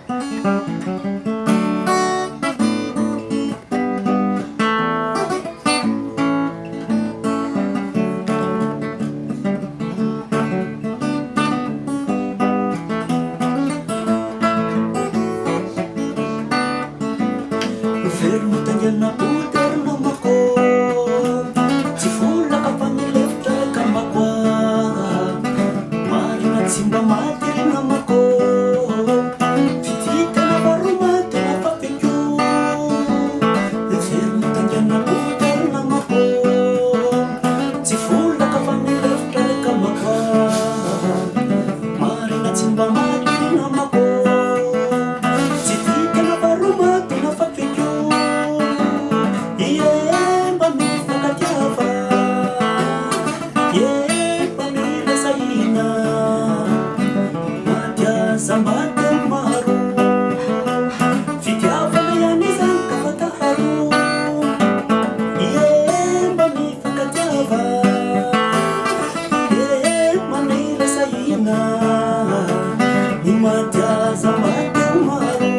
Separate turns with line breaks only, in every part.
Fermo tagliana puter namako tsy volaka fa milefitra kamakoa marina tsy mba maty ry namako fititana varomaty nafafeko fermo tagliana puter namako tsy volaka fa milefitra kamakoa marina tsy mba maty ry namako fititana varomaty nafafeko Sambate maro fitiavana ihany izany ka fataharo mba mifankatiava manila sahina ny matya sambate maro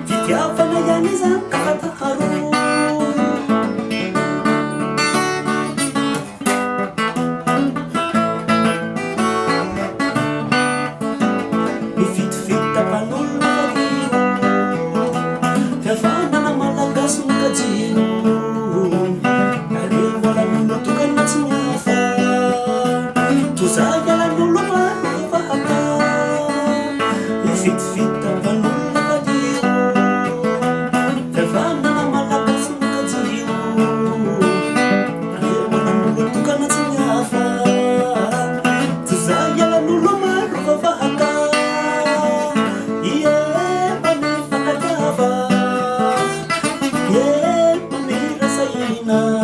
fitiavana ihany izany ka fataharo Fiavanana malagasy ny kajino areo alan'olo tokana tsy mihafa tozay alan'olo maro vahaka fitafitavan'olona vadiro fiavanana malagasy ny kajino areo alan'olo tokana tsy mihafa tozay alan'olo maro vahaka Manila Saina